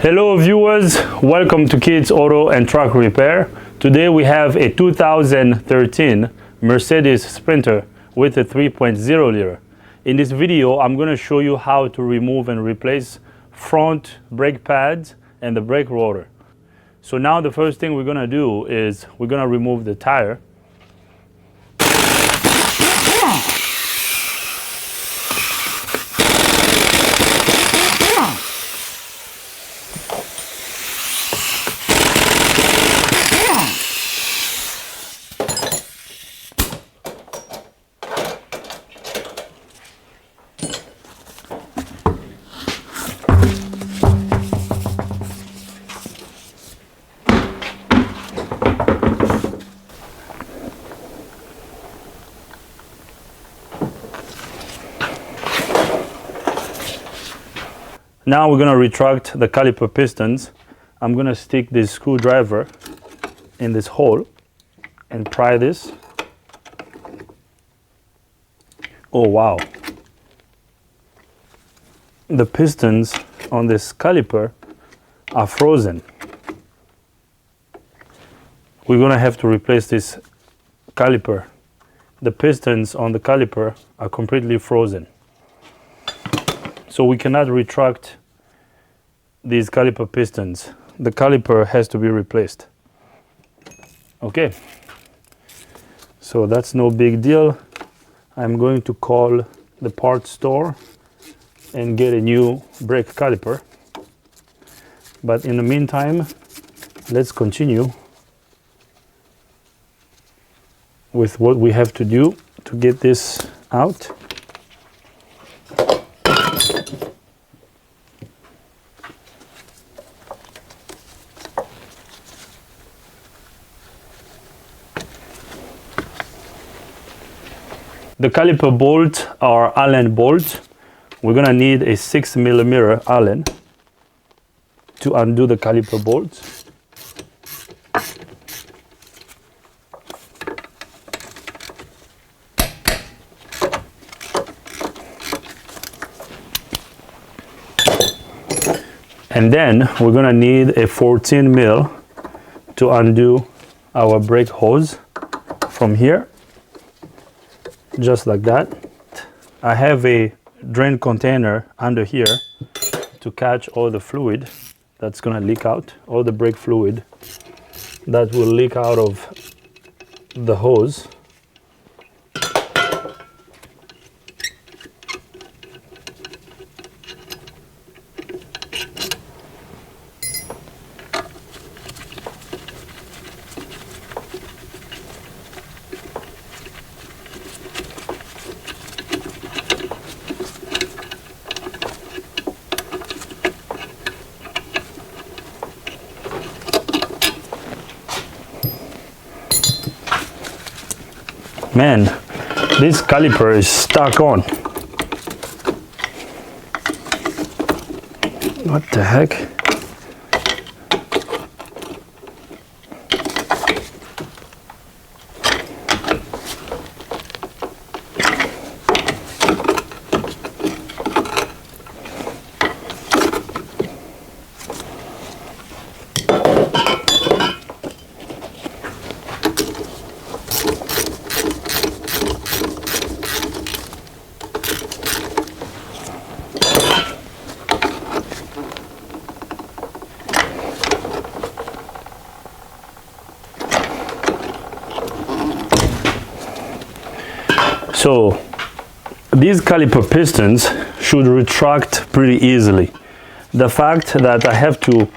Hello viewers, welcome to Kids Auto and Truck Repair. Today we have a 2013 Mercedes Sprinter with a 3.0 liter. In this video I'm going to show you how to remove and replace front brake pads and the brake rotor. So now the first thing we're going to do is we're going to remove the tire. Now we're going to retract the caliper pistons. I'm going to stick this screwdriver in this hole and pry this. Oh wow. The pistons on this caliper are frozen. We're going to have to replace this caliper. The pistons on the caliper are completely frozen. So we cannot retract these caliper pistons. The caliper has to be replaced. Okay, so that's no big deal. I'm going to call the parts store and get a new brake caliper. But in the meantime, let's continue with what we have to do to get this out. The caliper bolts are Allen bolts. We're going to need a 6mm Allen to undo the caliper bolts. And then we're going to need a 14mm to undo our brake hose from here. Just like that. I have a drain container under here to catch all the fluid that's going to leak out, all the brake fluid that will leak out of the hose. Man, this caliper is stuck on. What the heck? So these caliper pistons should retract pretty easily. The fact that I have to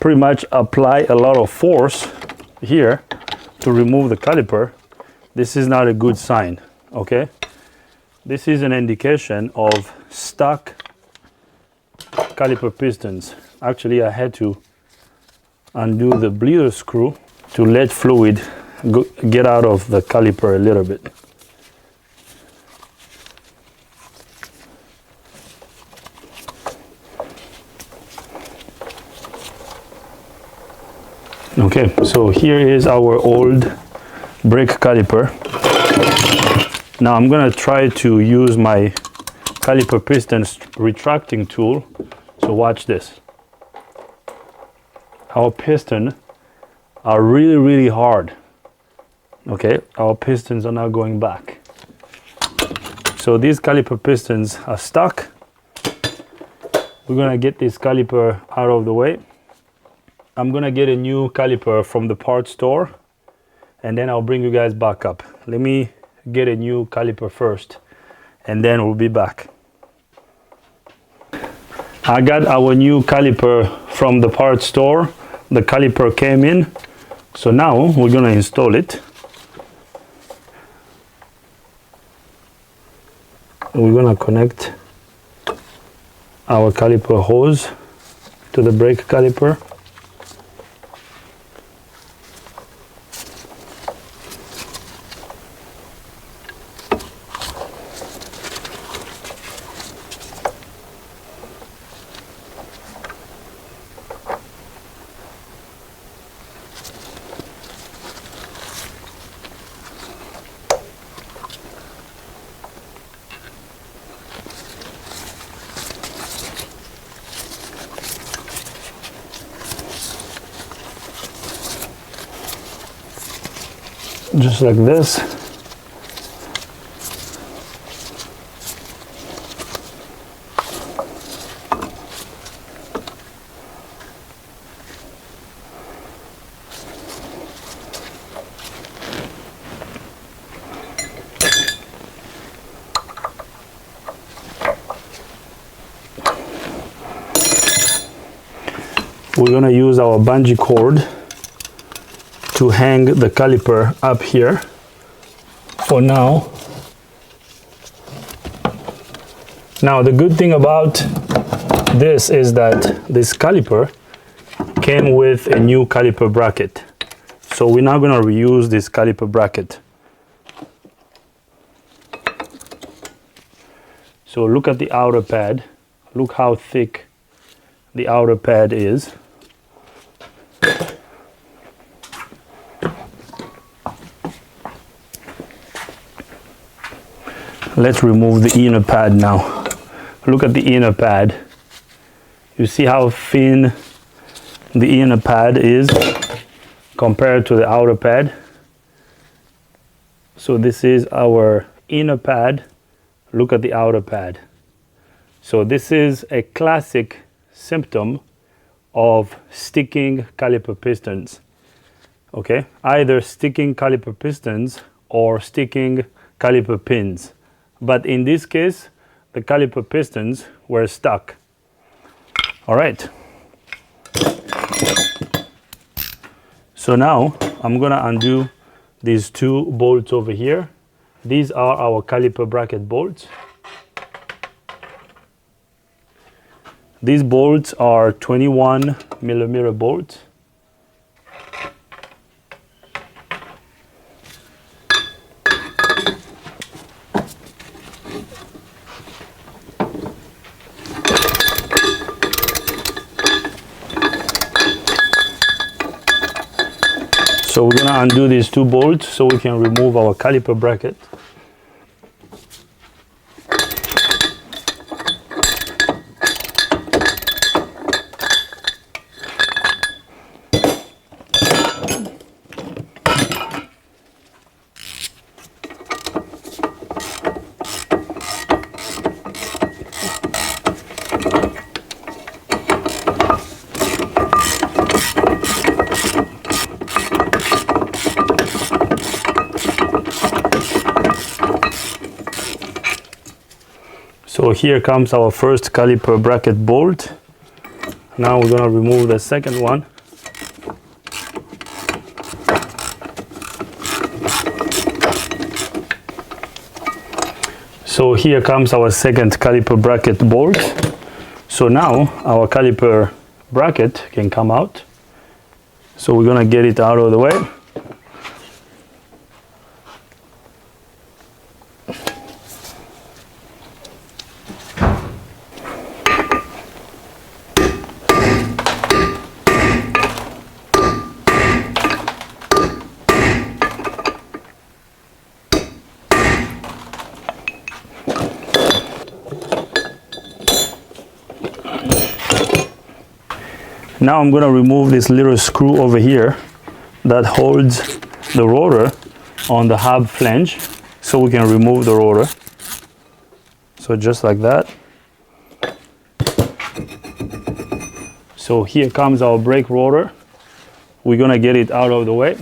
pretty much apply a lot of force here to remove the caliper, this is not a good sign, okay? This is an indication of stuck caliper pistons. Actually, I had to undo the bleeder screw to let fluid get out of the caliper a little bit. Okay, so here is our old brake caliper. Now I'm going to try to use my caliper piston retracting tool. So watch this. our piston are really, really hard. Okay, our pistons are now going back. So these caliper pistons are stuck. We're gonna get this caliper out of the way. I'm gonna get a new caliper from the parts store, and then I'll bring you guys back up. Let me get a new caliper first, and then we'll be back. I got our new caliper from the parts store. The caliper came in, so now we're gonna install it. We're gonna connect our caliper hose to the brake caliper. Just like this. We're gonna use our bungee cord to hang the caliper up here for now. Now the good thing about this is that this caliper came with a new caliper bracket. So we're now gonna reuse this caliper bracket. So look at the outer pad. Look how thick the outer pad is. Let's remove the inner pad now. Look at the inner pad. You see how thin the inner pad is compared to the outer pad? So this is our inner pad. Look at the outer pad. So this is a classic symptom of sticking caliper pistons. Okay, either sticking caliper pistons or sticking caliper pins. But in this case, the caliper pistons were stuck. All right. So now I'm gonna undo these two bolts over here. These are our caliper bracket bolts. These bolts are 21mm bolts. So we're gonna undo these two bolts so we can remove our caliper bracket. So here comes our first caliper bracket bolt. Now we're gonna remove the second one. So here comes our second caliper bracket bolt. So now our caliper bracket can come out. So we're gonna get it out of the way. Now I'm going to remove this little screw over here that holds the rotor on the hub flange, so we can remove the rotor. So just like that. So here comes our brake rotor. We're going to get it out of the way.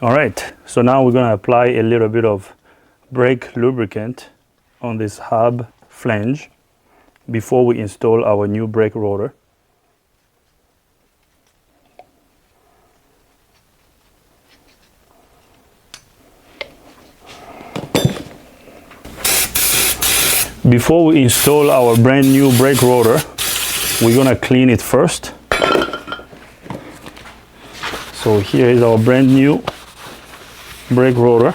All right, so now we're going to apply a little bit of brake lubricant on this hub flange before we install our new brake rotor. Before we install our brand new brake rotor, we're going to clean it first. So here is our brand new brake rotor.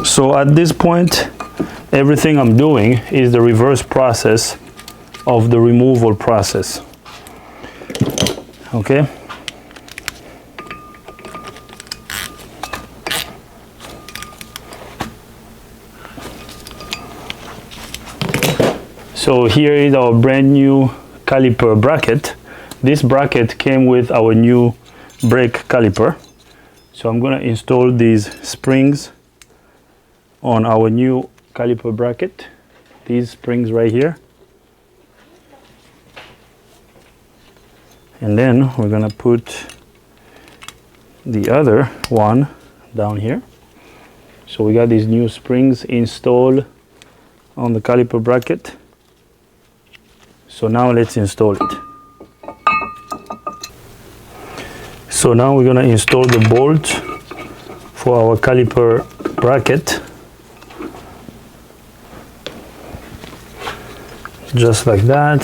So at this point, everything I'm doing is the reverse process of the removal process. Okay. So here is our brand new caliper bracket. This bracket came with our new brake caliper. So I'm going to install these springs on our new caliper bracket. These springs right here. And then we're going to put the other one down here. So we got these new springs installed on the caliper bracket. So now let's install it. So now we're going to install the bolt for our caliper bracket. Just like that.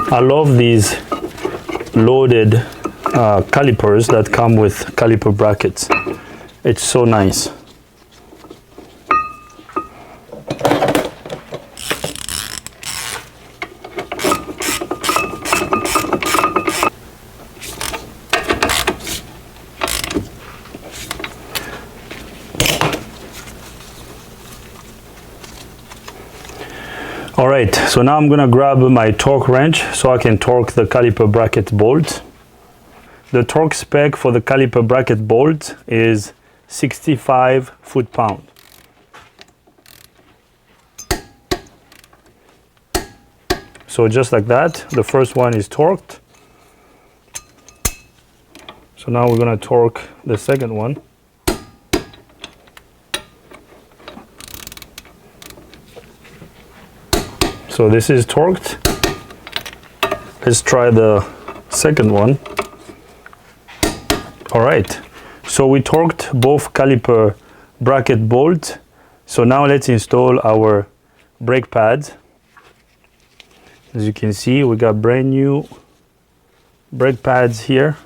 I love these loaded calipers that come with caliper brackets. It's so nice. All right, so now I'm gonna grab my torque wrench so I can torque the caliper bracket bolt. The torque spec for the caliper bracket bolt is 65 foot-pound. So just like that, the first one is torqued. So now we're gonna torque the second one. So this is torqued. Let's try the second one. All right, so we torqued both caliper bracket bolts. So now let's install our brake pads. As you can see, we got brand new brake pads here.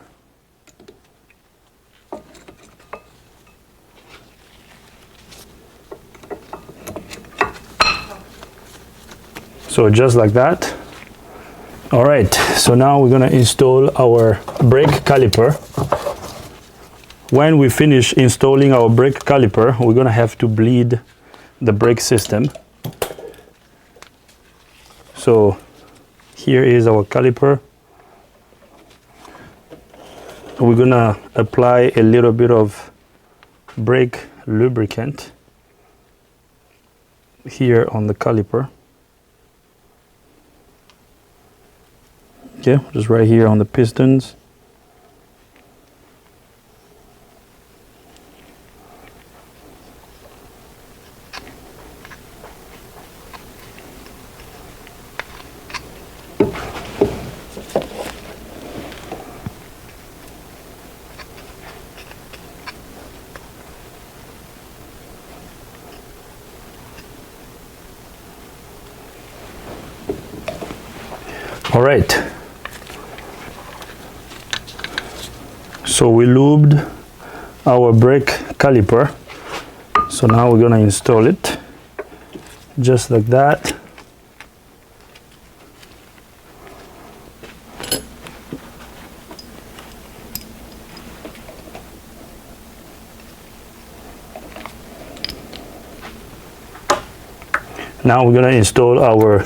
So just like that. All right, so now we're gonna install our brake caliper. When we finish installing our brake caliper, we're gonna have to bleed the brake system. So here is our caliper. We're gonna apply a little bit of brake lubricant here on the caliper. Okay, just right here on the pistons. All right, so we lubed our brake caliper, so now we're gonna install it just like that. Now we're gonna install our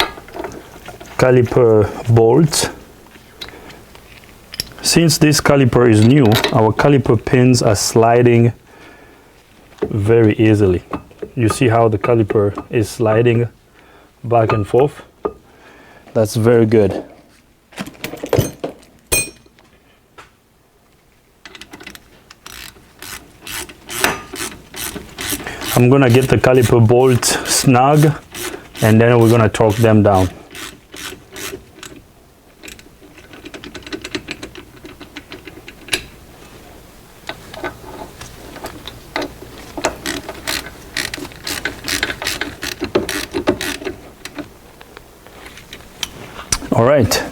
caliper bolts. Since this caliper is new, our caliper pins are sliding very easily. You see how the caliper is sliding back and forth? That's very good. I'm gonna get the caliper bolts snug and then we're gonna torque them down. All right,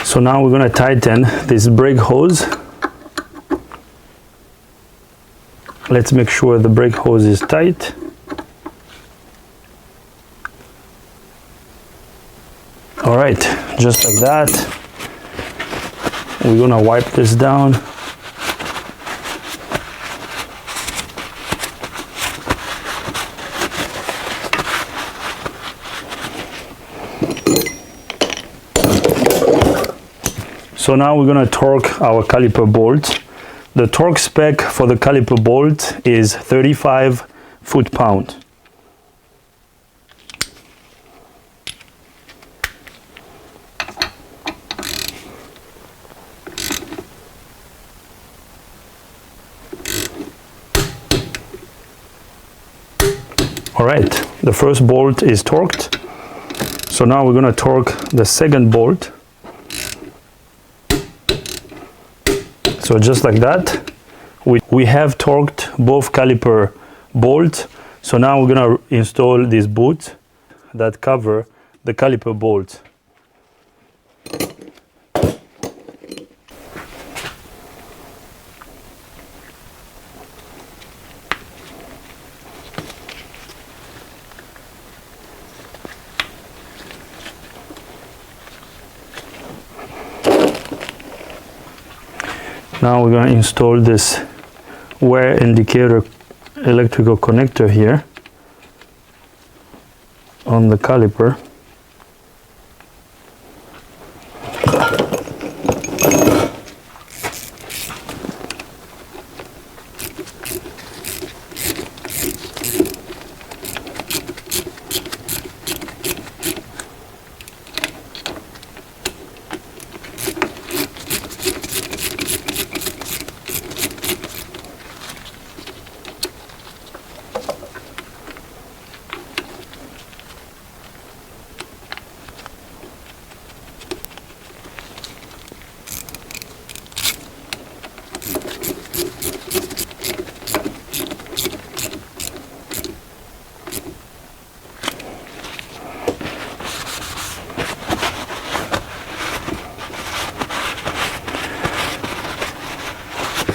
so now we're going to tighten this brake hose. Let's make sure the brake hose is tight. All right, just like that. We're going to wipe this down. So now we're going to torque our caliper bolt. The torque spec for the caliper bolt is 35 foot-pound. All right, the first bolt is torqued. So now we're going to torque the second bolt. So just like that, we have torqued both caliper bolts. So now we're gonna install these boots that cover the caliper bolts. Now we're going to install this wear indicator electrical connector here on the caliper.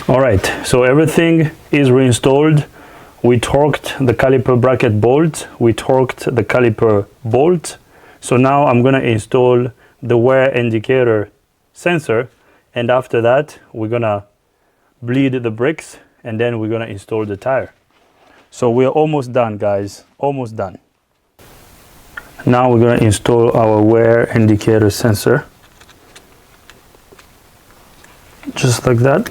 All right, so everything is reinstalled. We torqued the caliper bracket bolt, we torqued the caliper bolt. So now I'm gonna install the wear indicator sensor, and after that we're gonna bleed the brakes and then we're gonna install the tire. So we're almost done, guys, almost done. Now we're gonna install our wear indicator sensor. Just like that.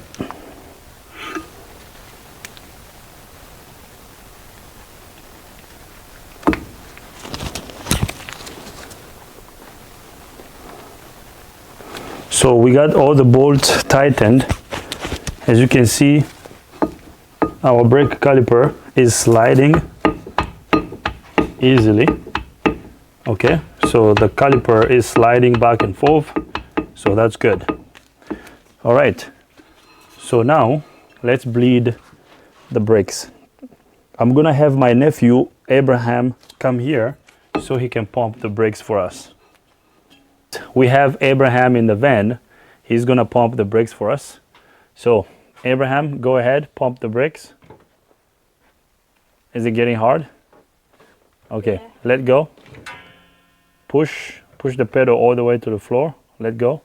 So we got all the bolts tightened. As you can see, our brake caliper is sliding easily. Okay, so the caliper is sliding back and forth, so that's good. All right, so now let's bleed the brakes. I'm gonna have my nephew Abraham come here so he can pump the brakes for us. We have Abraham in the van. He's gonna pump the brakes for us. So Abraham, go ahead, pump the brakes. Is it getting hard? Okay, yeah. Let go. Push the pedal all the way to the floor. Let go.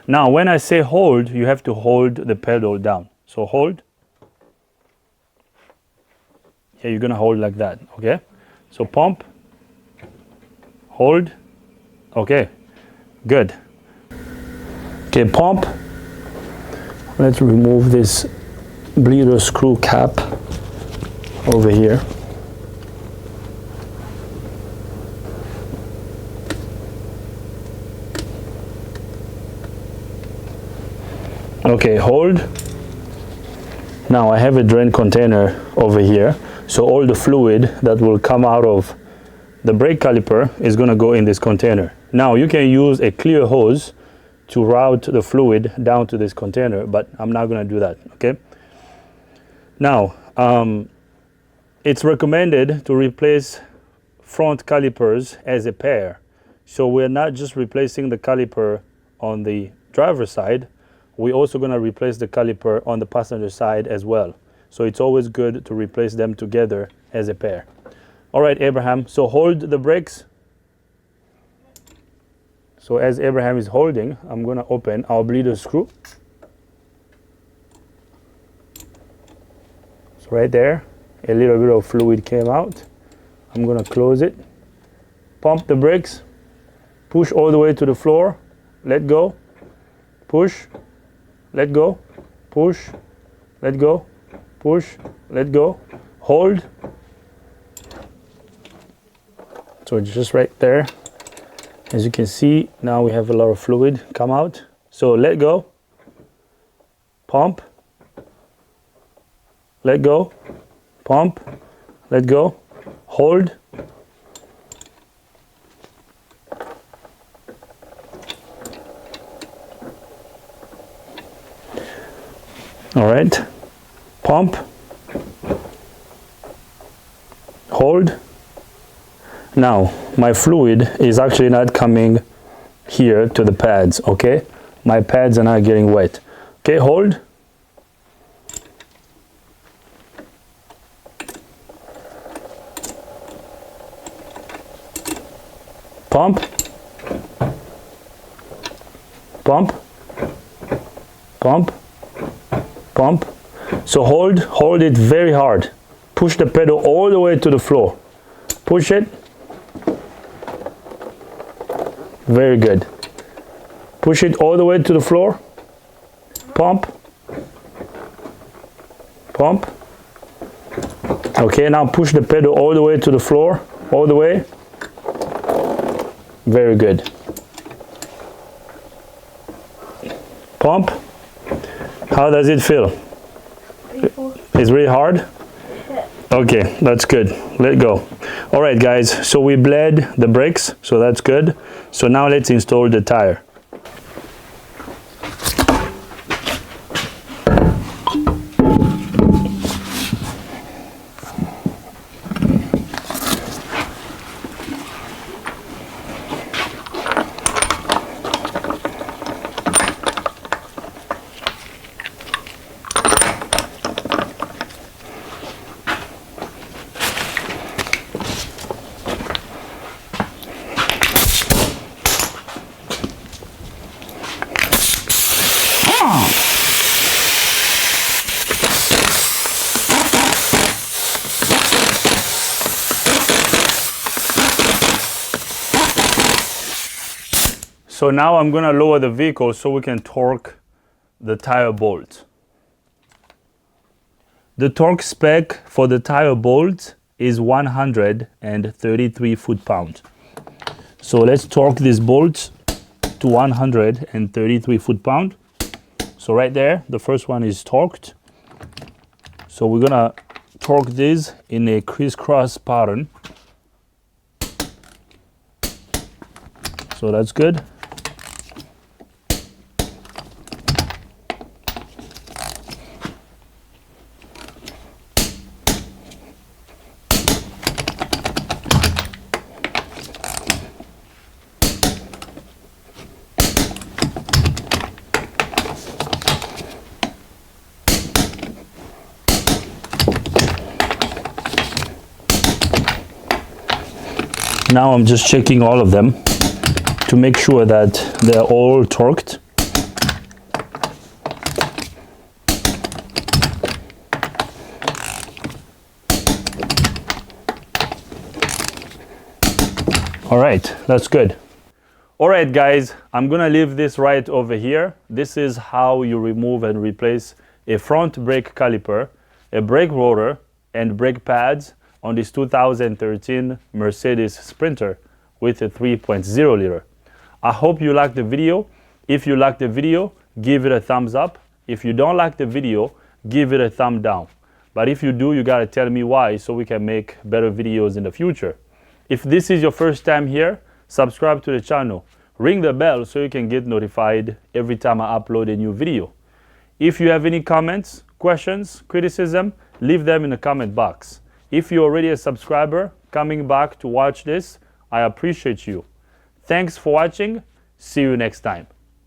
Now when I say hold, you have to hold the pedal down. So hold. Yeah, you're gonna hold like that, okay? So pump, hold, okay, good. Okay, pump. Let's remove this bleeder screw cap over here. Okay, hold. Now I have a drain container over here. So all the fluid that will come out of the brake caliper is going to go in this container. Now you can use a clear hose to route the fluid down to this container, but I'm not going to do that, okay? Now, it's recommended to replace front calipers as a pair. So we're not just replacing the caliper on the driver's side, we're also going to replace the caliper on the passenger side as well. So it's always good to replace them together as a pair. All right, Abraham, so hold the brakes. So as Abraham is holding, I'm gonna open our bleeder screw. So right there, a little bit of fluid came out. I'm gonna close it. Pump the brakes. Push all the way to the floor. Let go. Push. Let go. Push. Let go. Push, let go, hold. So it's just right there. As you can see, now we have a lot of fluid come out. So let go, pump, let go, pump, let go, hold. All right. Pump, hold. Now my fluid is actually not coming here to the pads, okay? My pads are not getting wet. Okay, hold. Pump, pump, pump, pump. So hold it very hard. Push the pedal all the way to the floor. Push it. Very good. Push it all the way to the floor. Pump. Pump. Okay, now push the pedal all the way to the floor. All the way. Very good. Pump. How does it feel? It's really hard? Okay, that's good. Let go. All right, guys, so we bled the brakes, so that's good. So now let's install the tire. So now I'm going to lower the vehicle so we can torque the tire bolt. The torque spec for the tire bolt is 133 foot-pounds. So let's torque this bolt to 133 foot-pounds. So right there, the first one is torqued. So we're going to torque this in a crisscross pattern. So that's good. Now I'm just checking all of them to make sure that they're all torqued. All right, that's good. All right, guys, I'm gonna leave this right over here. This is how you remove and replace a front brake caliper, a brake rotor, and brake pads on this 2013 Mercedes Sprinter with a 3.0 liter. I hope you liked the video. If you liked the video, give it a thumbs up. If you don't like the video, give it a thumb down. But if you do, you gotta tell me why so we can make better videos in the future. If this is your first time here, subscribe to the channel. Ring the bell so you can get notified every time I upload a new video. If you have any comments, questions, criticism, leave them in the comment box. If you're already a subscriber coming back to watch this, I appreciate you. Thanks for watching. See you next time.